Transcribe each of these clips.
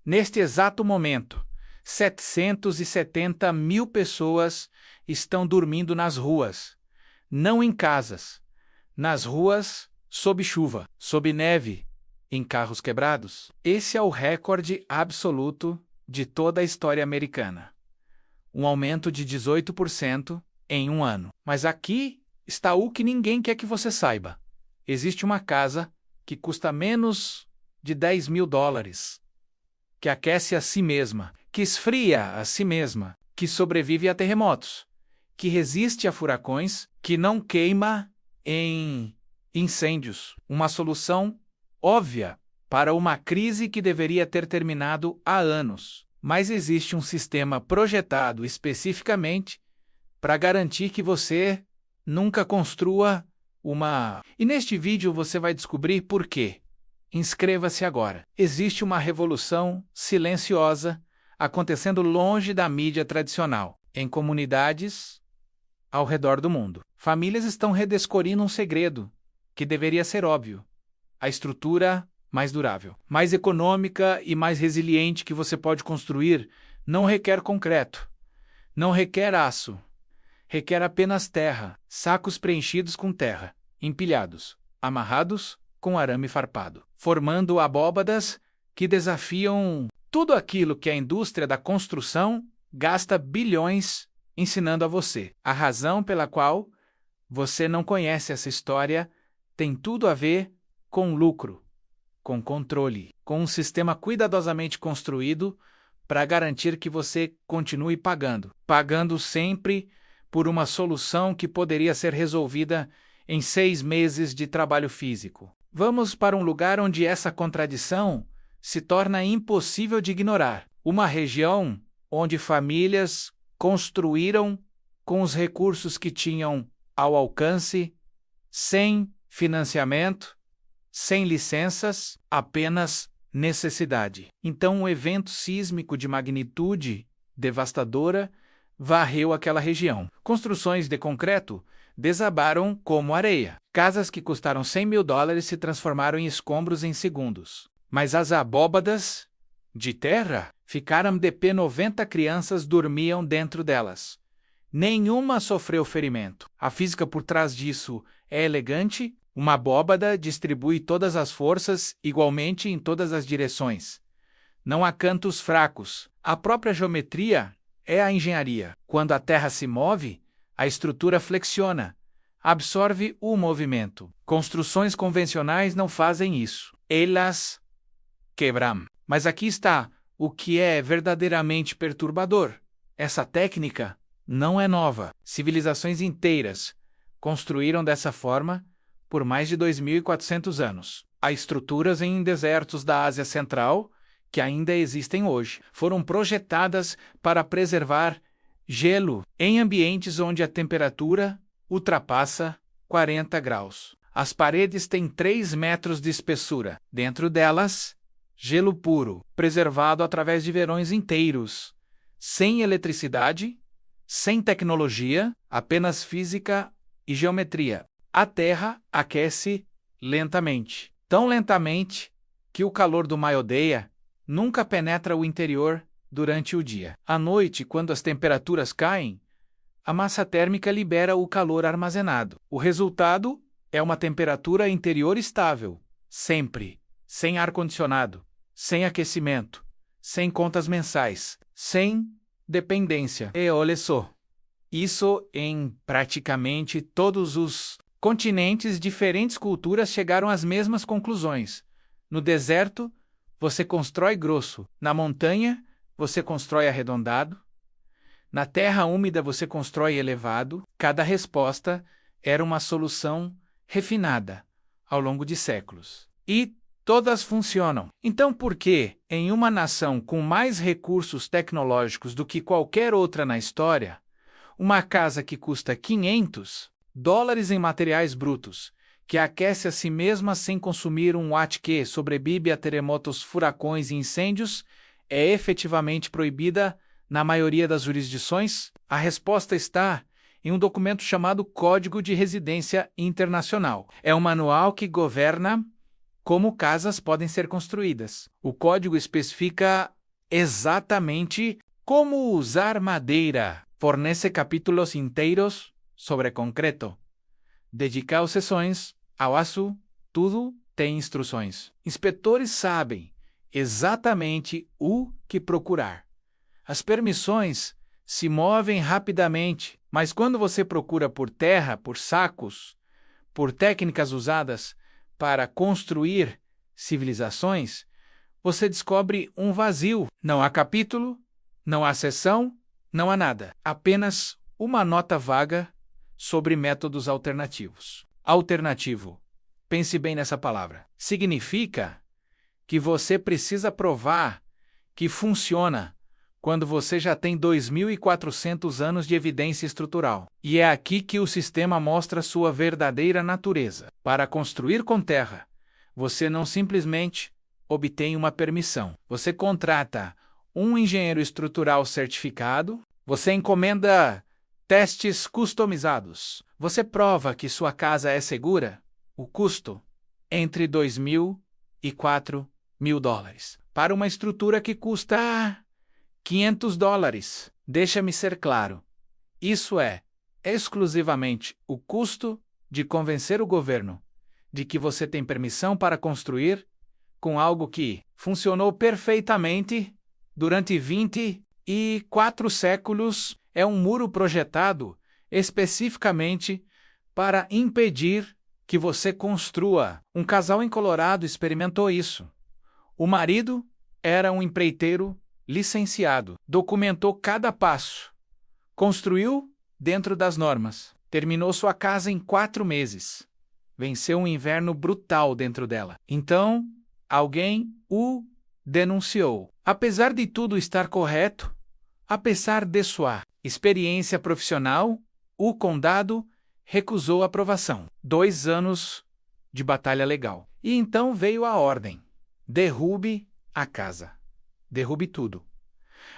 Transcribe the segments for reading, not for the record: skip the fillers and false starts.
Neste exato momento, 770 mil pessoas estão dormindo nas ruas, não em casas, nas ruas, sob chuva, sob neve, em carros quebrados. Esse é o recorde absoluto de toda a história americana. Um aumento de 18% em um ano. Mas aqui está o que ninguém quer que você saiba. Existe uma casa que custa menos de $10.000, que aquece a si mesma, que esfria a si mesma, que sobrevive a terremotos, que resiste a furacões, que não queima em incêndios. Uma solução óbvia para uma crise que deveria ter terminado há anos. Mas existe um sistema projetado especificamente para garantir que você nunca construa uma... E neste vídeo você vai descobrir por quê. Inscreva-se agora. Existe uma revolução silenciosa acontecendo longe da mídia tradicional, em comunidades ao redor do mundo. Famílias estão redescobrindo um segredo que deveria ser óbvio: a estrutura mais durável, mais econômica e mais resiliente que você pode construir não requer concreto, não requer aço, requer apenas terra, sacos preenchidos com terra, empilhados, amarrados com arame farpado, formando abóbadas que desafiam tudo aquilo que a indústria da construção gasta bilhões ensinando a você. A razão pela qual você não conhece essa história tem tudo a ver com lucro, com controle, com um sistema cuidadosamente construído para garantir que você continue pagando sempre por uma solução que poderia ser resolvida em 6 meses de trabalho físico. Vamos para um lugar onde essa contradição se torna impossível de ignorar. Uma região onde famílias construíram com os recursos que tinham ao alcance, sem financiamento, sem licenças, apenas necessidade. Então, um evento sísmico de magnitude devastadora varreu aquela região. Construções de concreto desabaram como areia. Casas que custaram $100.000 se transformaram em escombros em segundos. Mas as abóbadas de terra ficaram de pé. 90 crianças dormiam dentro delas. Nenhuma sofreu ferimento. A física por trás disso é elegante. Uma abóbada distribui todas as forças igualmente em todas as direções. Não há cantos fracos. A própria geometria é a engenharia. Quando a terra se move, a estrutura flexiona, absorve o movimento. Construções convencionais não fazem isso. Elas quebram. Mas aqui está o que é verdadeiramente perturbador. Essa técnica não é nova. Civilizações inteiras construíram dessa forma por mais de 2.400 anos. Há estruturas em desertos da Ásia Central que ainda existem hoje. Foram projetadas para preservar gelo em ambientes onde a temperatura ultrapassa 40 graus. As paredes têm 3 metros de espessura. Dentro delas, gelo puro, preservado através de verões inteiros, sem eletricidade, sem tecnologia, apenas física e geometria. A Terra aquece lentamente, tão lentamente que o calor do Maiodeia nunca penetra o interior durante o dia. À noite, quando as temperaturas caem, a massa térmica libera o calor armazenado. O resultado é uma temperatura interior estável, sempre, sem ar-condicionado, sem aquecimento, sem contas mensais, sem dependência. E olha só, isso em praticamente todos os continentes. Diferentes culturas chegaram às mesmas conclusões. No deserto, você constrói grosso. Na montanha, você constrói arredondado. Na terra úmida, você constrói elevado. Cada resposta era uma solução refinada ao longo de séculos. E todas funcionam. Então, por que, em uma nação com mais recursos tecnológicos do que qualquer outra na história, uma casa que custa $500 em materiais brutos, que aquece a si mesma sem consumir um watt que sobrevive a terremotos, furacões e incêndios, é efetivamente proibida na maioria das jurisdições? A resposta está em um documento chamado Código de Residência Internacional. É um manual que governa como casas podem ser construídas. O código especifica exatamente como usar madeira. Fornece capítulos inteiros sobre concreto. Dedicados sessões ao aço, tudo tem instruções. Inspetores sabem exatamente o que procurar. As permissões se movem rapidamente, mas quando você procura por terra, por sacos, por técnicas usadas para construir civilizações, você descobre um vazio. Não há capítulo, não há seção, não há nada. Apenas uma nota vaga sobre métodos alternativos. Alternativo. Pense bem nessa palavra. Significa que você precisa provar que funciona quando você já tem 2.400 anos de evidência estrutural. E é aqui que o sistema mostra sua verdadeira natureza. Para construir com terra, você não simplesmente obtém uma permissão. Você contrata um engenheiro estrutural certificado, você encomenda testes customizados, você prova que sua casa é segura. O custo? Entre $2.000 e $4.000. Para uma estrutura que custa $500. Deixa-me ser claro. Isso é exclusivamente o custo de convencer o governo de que você tem permissão para construir com algo que funcionou perfeitamente durante 24 séculos. É um muro projetado especificamente para impedir que você construa. Um casal em Colorado experimentou isso. O marido era um empreiteiro licenciado, documentou cada passo, construiu dentro das normas, terminou sua casa em 4 meses, venceu um inverno brutal dentro dela. Então, alguém o denunciou. Apesar de tudo estar correto, apesar de sua experiência profissional, o condado recusou a aprovação. 2 anos de batalha legal. E então veio a ordem: derrube a casa. Derrube tudo.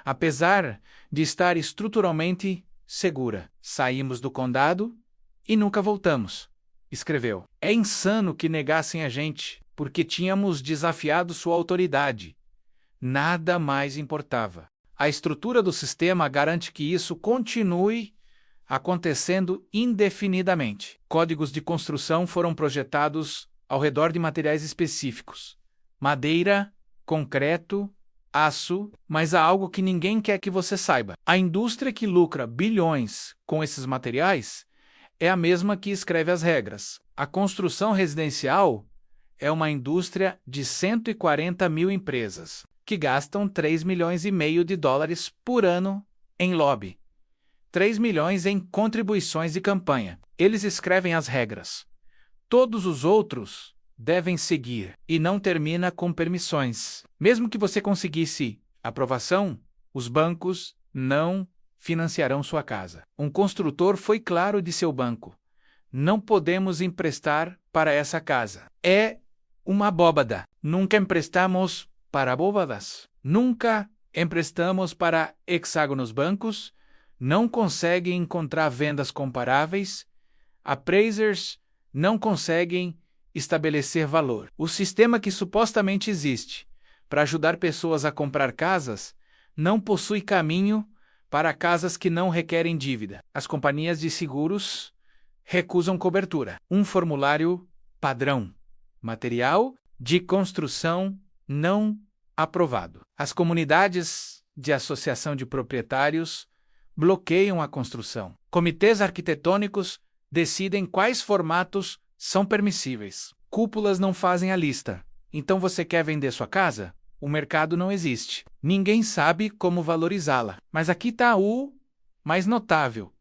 Apesar de estar estruturalmente segura, saímos do condado e nunca voltamos, escreveu. É insano que negassem a gente, porque tínhamos desafiado sua autoridade. Nada mais importava. A estrutura do sistema garante que isso continue acontecendo indefinidamente. Códigos de construção foram projetados ao redor de materiais específicos: madeira, concreto, aço, mas há algo que ninguém quer que você saiba. A indústria que lucra bilhões com esses materiais é a mesma que escreve as regras. A construção residencial é uma indústria de 140 mil empresas, que gastam $3,5 milhões por ano em lobby, 3 milhões em contribuições de campanha. Eles escrevem as regras. Todos os outros devem seguir, e não termina com permissões. Mesmo que você conseguisse aprovação, os bancos não financiarão sua casa. Um construtor foi claro de seu banco: não podemos emprestar para essa casa. É uma abóbada. Nunca emprestamos para abóbadas. Nunca emprestamos para hexágonos. Bancos não conseguem encontrar vendas comparáveis. Appraisers não conseguem estabelecer valor. O sistema que supostamente existe para ajudar pessoas a comprar casas não possui caminho para casas que não requerem dívida. As companhias de seguros recusam cobertura. Um formulário padrão. Material de construção não aprovado. As comunidades de associação de proprietários bloqueiam a construção. Comitês arquitetônicos decidem quais formatos são permissíveis. Cúpulas não fazem a lista. Então você quer vender sua casa? O mercado não existe. Ninguém sabe como valorizá-la. Mas aqui está o mais notável.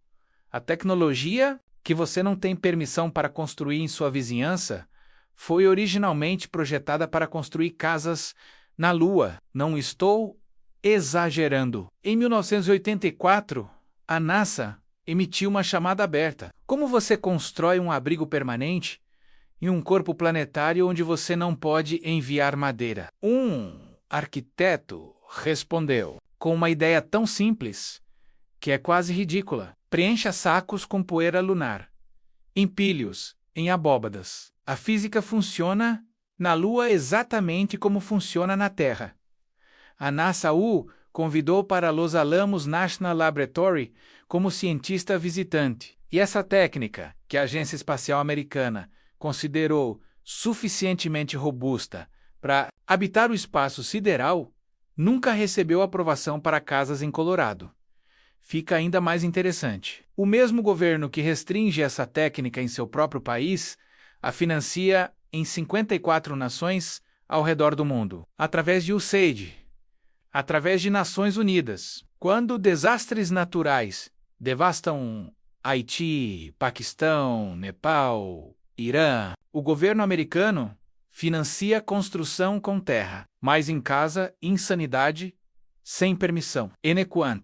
A tecnologia que você não tem permissão para construir em sua vizinhança foi originalmente projetada para construir casas na Lua. Não estou exagerando. Em 1984, a NASA emitiu uma chamada aberta. Como você constrói um abrigo permanente em um corpo planetário onde você não pode enviar madeira? Um arquiteto respondeu com uma ideia tão simples que é quase ridícula: preencha sacos com poeira lunar. Empilhe-os em abóbadas. A física funciona na Lua exatamente como funciona na Terra. A NASA o convidou para Los Alamos National Laboratory como cientista visitante. E essa técnica, que a Agência Espacial Americana considerou suficientemente robusta para habitar o espaço sideral, nunca recebeu aprovação para casas em Colorado. Fica ainda mais interessante. O mesmo governo que restringe essa técnica em seu próprio país a financia em 54 nações ao redor do mundo, através de USAID, através de Nações Unidas. Quando desastres naturais devastam Haiti, Paquistão, Nepal, Irã, o governo americano financia construção com terra, mas em casa, insanidade, sem permissão. Enequant.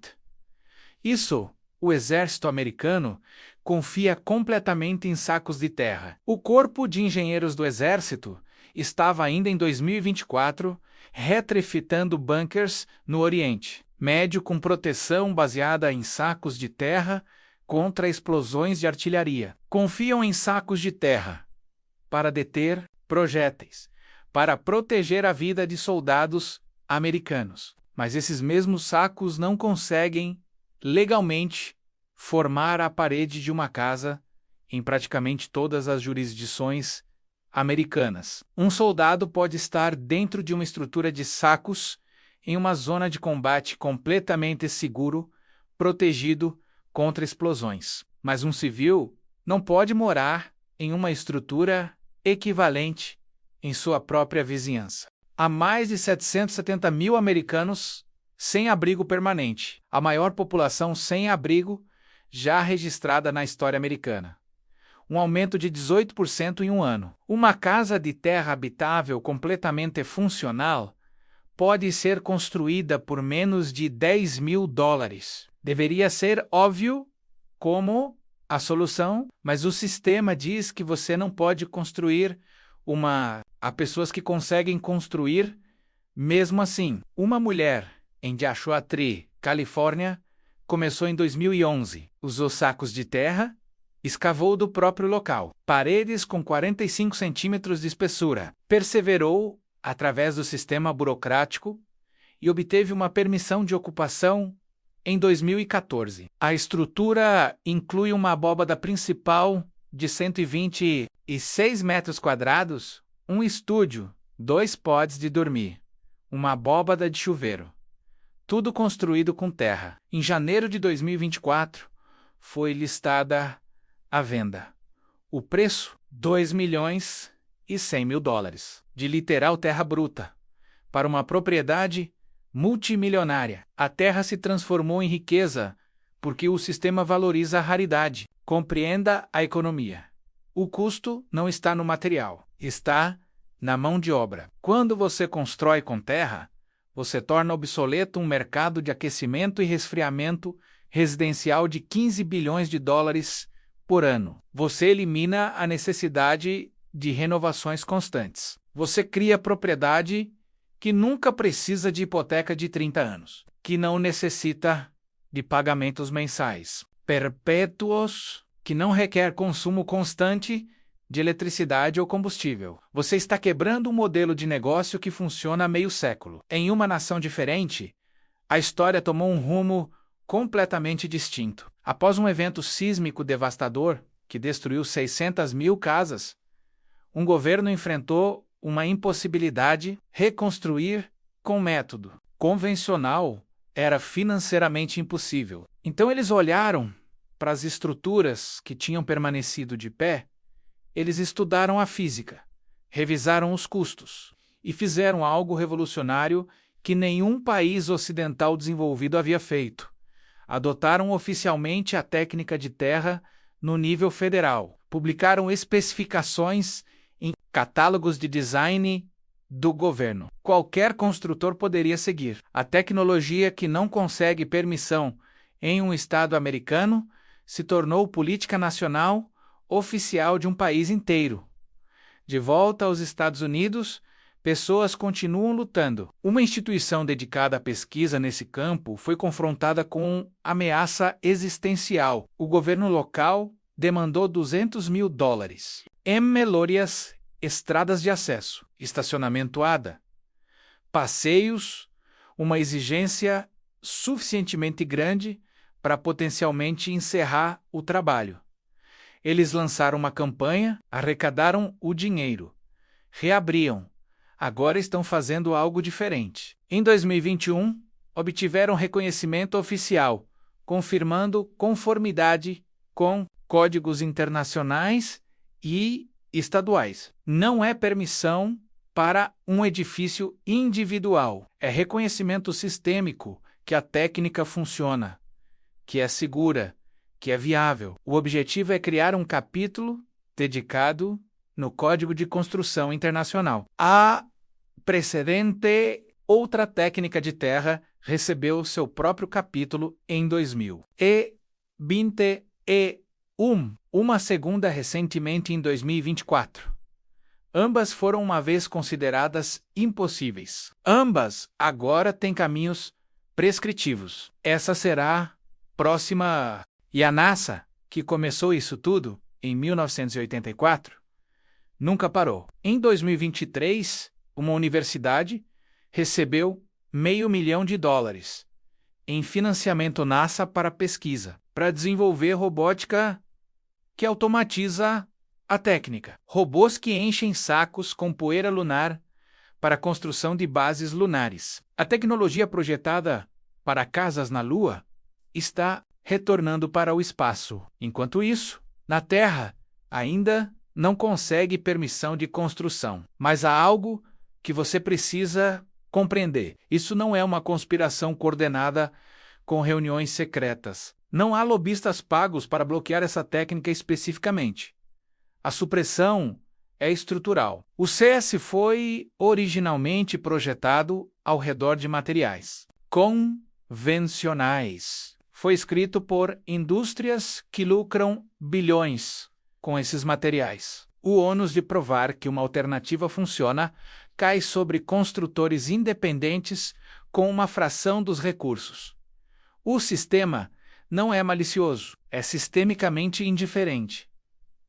Isso, o exército americano confia completamente em sacos de terra. O Corpo de Engenheiros do Exército estava ainda em 2024 retrofitando bunkers no Oriente Médio com proteção baseada em sacos de terra contra explosões de artilharia. Confiam em sacos de terra para deter projéteis, para proteger a vida de soldados americanos. Mas esses mesmos sacos não conseguem legalmente formar a parede de uma casa em praticamente todas as jurisdições americanas. Um soldado pode estar dentro de uma estrutura de sacos em uma zona de combate completamente seguro, protegido contra explosões. Mas um civil não pode morar em uma estrutura equivalente em sua própria vizinhança. Há mais de 770 mil americanos sem abrigo permanente, a maior população sem abrigo já registrada na história americana. Um aumento de 18% em um ano. Uma casa de terra habitável completamente funcional pode ser construída por menos de $10.000. Deveria ser óbvio como a solução, mas o sistema diz que você não pode construir Há pessoas que conseguem construir mesmo assim. Uma mulher em Joshua Tree, Califórnia, começou em 2011. Usou sacos de terra, escavou do próprio local, paredes com 45 centímetros de espessura, perseverou através do sistema burocrático e obteve uma permissão de ocupação em 2014. A estrutura inclui uma abóbada principal de 126 metros quadrados, um estúdio, 2 pods de dormir, uma abóbada de chuveiro. Tudo construído com terra. Em janeiro de 2024, foi listada à venda. O preço, $2.100.000, de literal terra bruta, para uma propriedade multimilionária. A terra se transformou em riqueza porque o sistema valoriza a raridade. Compreenda a economia. O custo não está no material, está na mão de obra. Quando você constrói com terra, você torna obsoleto um mercado de aquecimento e resfriamento residencial de $15 bilhões por ano. Você elimina a necessidade de renovações constantes. Você cria propriedade que nunca precisa de hipoteca de 30 anos, que não necessita de pagamentos mensais perpétuos, que não requer consumo constante de eletricidade ou combustível. Você está quebrando um modelo de negócio que funciona há meio século. Em uma nação diferente, a história tomou um rumo completamente distinto. Após um evento sísmico devastador que destruiu 600 mil casas, um governo enfrentou uma impossibilidade: reconstruir com método convencional era financeiramente impossível. Então eles olharam para as estruturas que tinham permanecido de pé, eles estudaram a física, revisaram os custos e fizeram algo revolucionário que nenhum país ocidental desenvolvido havia feito. Adotaram oficialmente a técnica de terra no nível federal. Publicaram especificações em catálogos de design do governo. Qualquer construtor poderia seguir. A tecnologia que não consegue permissão em um estado americano se tornou política nacional oficial de um país inteiro. De volta aos Estados Unidos, pessoas continuam lutando. Uma instituição dedicada à pesquisa nesse campo foi confrontada com ameaça existencial. O governo local demandou $200 mil. Melhorias, estradas de acesso. estacionamento ADA, passeios, uma exigência suficientemente grande para potencialmente encerrar o trabalho. Eles lançaram uma campanha, arrecadaram o dinheiro, reabriam. Agora estão fazendo algo diferente. Em 2021, obtiveram reconhecimento oficial, confirmando conformidade com códigos internacionais e estaduais. Não é permissão para um edifício individual. É reconhecimento sistêmico que a técnica funciona, que é segura, que é viável. O objetivo é criar um capítulo dedicado no Código de Construção Internacional. A precedente outra técnica de terra recebeu seu próprio capítulo em 2021, uma segunda recentemente em 2024. Ambas foram uma vez consideradas impossíveis. Ambas agora têm caminhos prescritivos. Essa será a próxima. E a NASA, que começou isso tudo em 1984, nunca parou. Em 2023, uma universidade recebeu $500 milhão em financiamento NASA para pesquisa, para desenvolver robótica que automatiza a técnica. Robôs que enchem sacos com poeira lunar para a construção de bases lunares. A tecnologia projetada para casas na Lua está retornando para o espaço. Enquanto isso, na Terra, ainda não consegue permissão de construção. Mas há algo que você precisa compreender. Isso não é uma conspiração coordenada com reuniões secretas. Não há lobistas pagos para bloquear essa técnica especificamente. A supressão é estrutural. O CS foi originalmente projetado ao redor de materiais convencionais. Foi escrito por indústrias que lucram bilhões com esses materiais. O ônus de provar que uma alternativa funciona cai sobre construtores independentes com uma fração dos recursos. O sistema não é malicioso, é sistemicamente indiferente.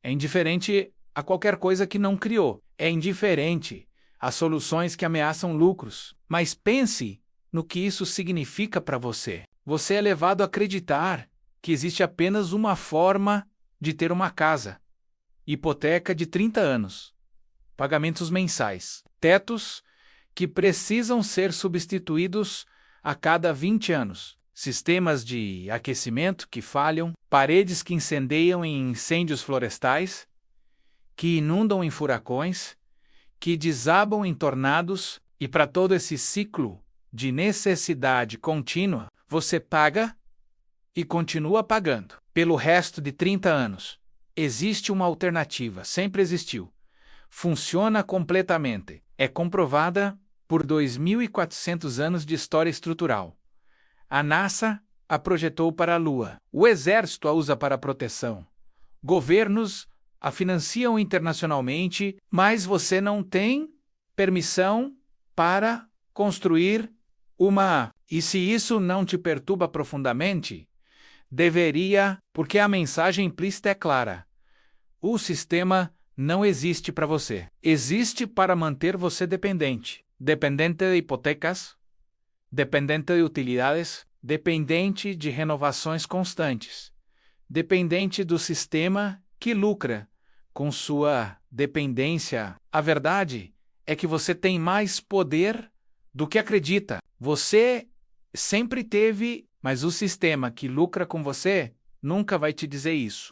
É indiferente a qualquer coisa que não criou. É indiferente a soluções que ameaçam lucros. Mas pense no que isso significa para você. Você é levado a acreditar que existe apenas uma forma de ter uma casa. Hipoteca de 30 anos. Pagamentos mensais. Tetos que precisam ser substituídos a cada 20 anos. Sistemas de aquecimento que falham, paredes que incendeiam em incêndios florestais, que inundam em furacões, que desabam em tornados, e para todo esse ciclo de necessidade contínua, você paga e continua pagando. Pelo resto de 30 anos, existe uma alternativa, sempre existiu. Funciona completamente. É comprovada por 2.400 anos de história estrutural. A NASA a projetou para a Lua. O Exército a usa para proteção. Governos a financiam internacionalmente, mas você não tem permissão para construir uma. E se isso não te perturba profundamente, deveria, porque a mensagem implícita é clara. O sistema não existe para você. Existe para manter você dependente. Dependente de hipotecas, dependente de utilidades, dependente de renovações constantes, dependente do sistema que lucra com sua dependência. A verdade é que você tem mais poder do que acredita. Você sempre teve, mas o sistema que lucra com você nunca vai te dizer isso.